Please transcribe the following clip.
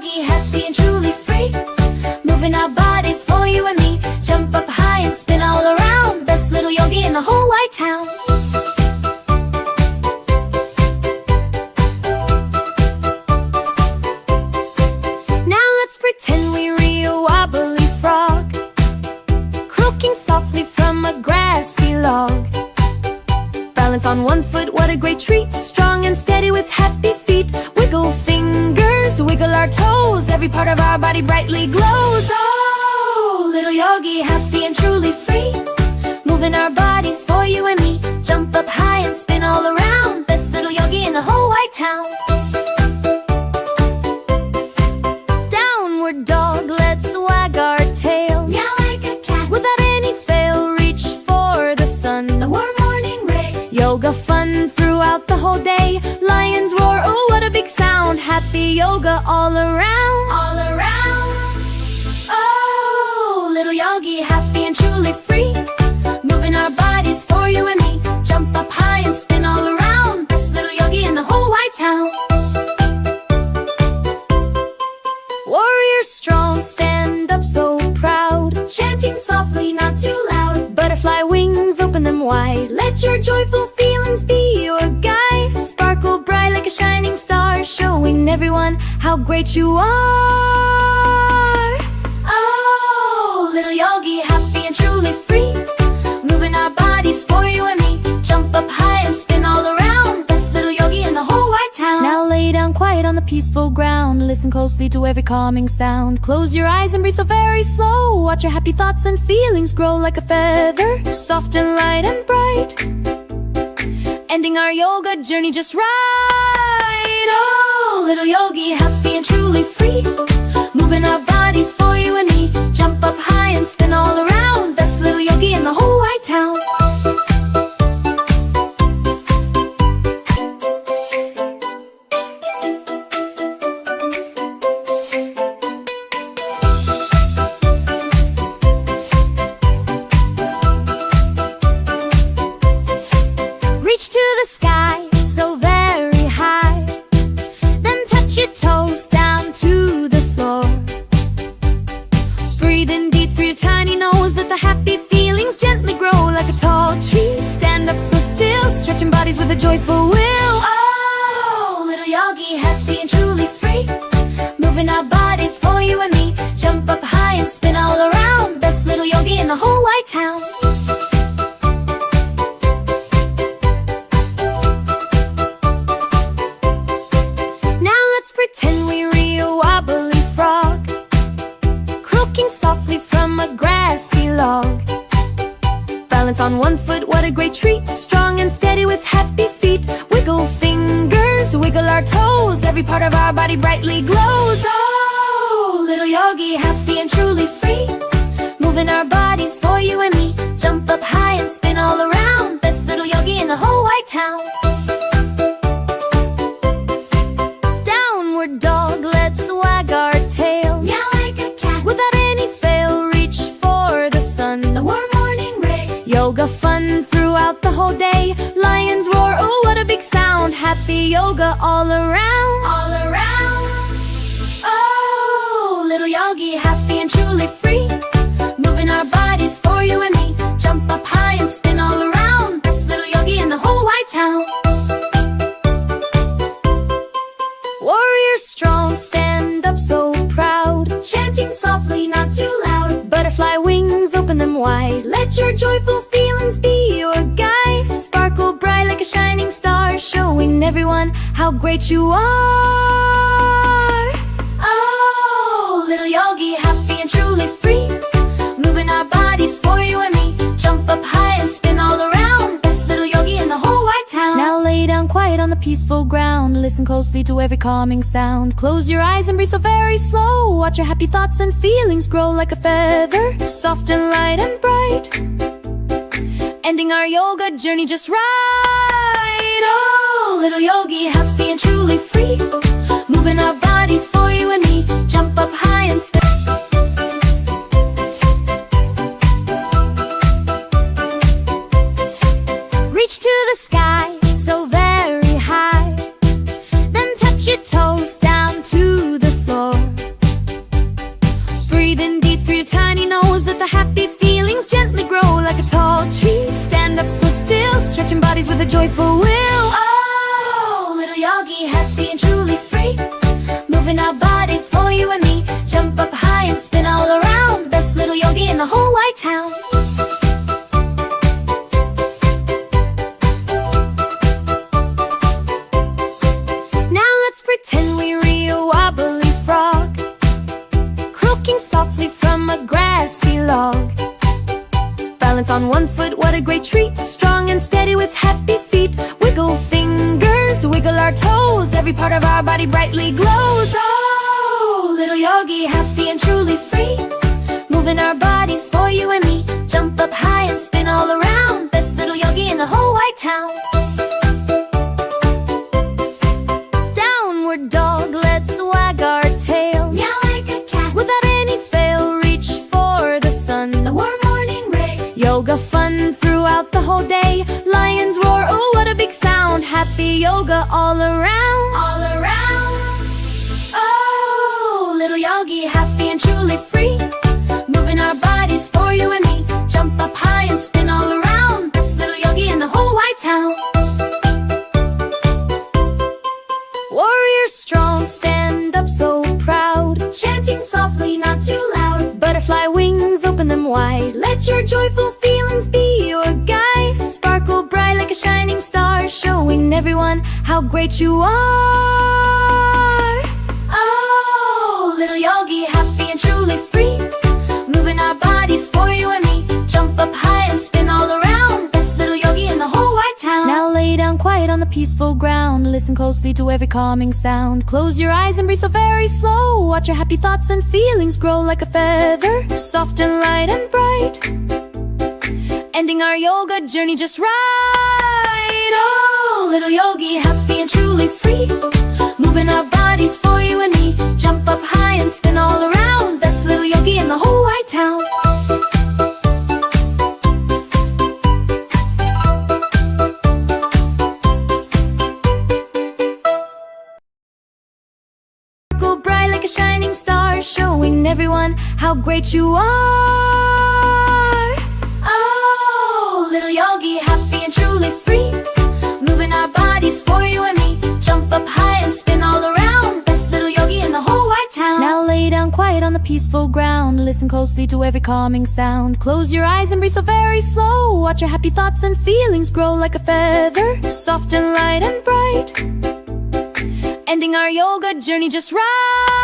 yogi, happy and truly free. Moving our bodies for you and me. Jump up high and spin all around. Best little yogi in the whole wide town. Now let's pretend we're a wobbly frog, croaking softly from a grassy log. Balance on one foot, what a great treat. Strong and steady with happy feet. Wiggle fingers, wiggle our toes. Every part of our body brightly glows. Oh, little yogi, happy and truly free. Moving our bodies for you and me. Jump up high and spin all around. Best little yogi in the whole wide town. Downward dog, let's wag our tail. Meow like a cat. Without any fail, reach for the sun. A warm morning ray. Yoga fun throughout the whole day. Lions roar, oh what a big sound. Happy yoga all around. All around. Oh, little yogi, happy and truly free. Moving our bodies for you and me. Jump up high and spin all around. Best little yogi in the whole wide town. Warrior strong, stand up so proud. Chanting softly, not too loud. Butterfly wings, open them wide. Let your joyful feelings be your guide. Sparkle bright like a shining star, showing everyone how great you are. Oh, little yogi, happy and truly free. Moving our bodies for you and me. Jump up high and spin all around. Best little yogi in the whole wide town. Now lay down quiet on the peaceful ground. Listen closely to every calming sound. Close your eyes and breathe so very slow. Watch your happy thoughts and feelings grow like a feather, soft and light and bright. Ending our yoga journey just right. Oh, little yogi, happy and truly free. Moving our bodies for you and me. Jump up high and spin all around. Best little yogi in the whole wide town. Reach to the sky, so very high. Then touch your toes down to the floor. Breathe in deep through your tiny nose. Let the happy feelings gently grow like a tall tree. Stand up so still, stretching bodies with a joyful will. Oh, little yogi, happy and truly free. Moving our bodies for you and me. Jump up high and spin all around. Best little yogi in the whole wide town. Pretend we're a wobbly frog, croaking softly from a grassy log. Balance on one foot, what a great treat. Strong and steady with happy feet. Wiggle fingers, wiggle our toes. Every part of our body brightly glows. Oh, little yogi, happy and truly free. Moving our bodies for you and me. Jump up high and spin all around. Best little yogi in the whole wide town. Dog, let's wag our tail. Meow like a cat. Without any fail, reach for the sun. A warm morning ray. Yoga fun throughout the whole day. Lions roar, oh what a big sound. Happy yoga all around. All around. Oh, little yogi, happy and truly free. Moving our bodies for you and me. Jump up high and spin all around. Best little yogi in the whole wide town. Warrior strong, stand up so proud. Chanting softly, not too loud. Butterfly wings, open them wide. Let your joyful feelings be your guide. Sparkle bright like a shining star, showing everyone how great you are. Oh, little yogi, happy and truly free. Moving our bodies for you and me. Jump up high and spin all around. Best little yogi in the whole wide town. Now lay down quiet on the peaceful ground. Listen closely to every calming sound. Close your eyes and breathe so very slow. Watch your happy thoughts and feelings grow like a feather, soft and light and bright. Ending our yoga journey just right. Oh, little yogi, happy and truly free. Moving our bodies for you and me. Jump up high and spin. Reach to the sky, so very high. Then touch your toes down to the floor. with a joyful will. Oh, little yogi, happy and truly free, moving our bodies for you and me. Jump up high and spin all around, best little yogi in the whole wide town. Now let's pretend we're a wobbly frog, croaking softly from a grassy log. Balance on one foot, what a great treat, strong and steady with happy feet. Wiggle fingers, wiggle our toes, every part of our body brightly glows. Oh, little yogi, happy and truly free, moving our bodies for you and me. Jump up high and spin all around, best little yogi in the whole wide town. Downward dog, let's wag our tail, meow like a cat, without any fail, reach for the sun, a warm morning ray. Yoga fun throughout the whole day, lions roar, oh what a big sound. Happy yoga all around, all around. Oh, little yogi, happy and truly free, moving our bodies for you and me. Jump up high and spin all around, best little yogi in the whole wide town. Warrior strong, stand up so proud, chanting softly, not too loud. Butterfly wings, open them wide, let your joyful feelings be your guide. Sparkle bright like a shining star, showing everyone how great you are. Oh, little yogi, happy and truly free, moving our bodies for you and me. Jump up high and spin all around, best little yogi in the whole wide town. Now lay down quiet on the peaceful ground, listen closely to every calming sound. Close your eyes and breathe so very slow, watch your happy thoughts and feelings grow like a feather, soft and light and bright, ending our yoga journey just right. Oh, little yogi, happy and truly free, moving our bodies for you and me. Jump up high and spin all around, best little yogi in the whole wide town. Sparkle bright like a shining star, showing everyone how great you are. Oh, little yogi, happy and truly free, moving our bodies for you and me. Jump up high and spin all around, best little yogi in the whole wide town. Now lay down quiet on the peaceful ground, listen closely to every calming sound. Close your eyes and breathe so very slow, watch your happy thoughts and feelings grow like a feather, soft and light and bright, ending our yoga journey just right.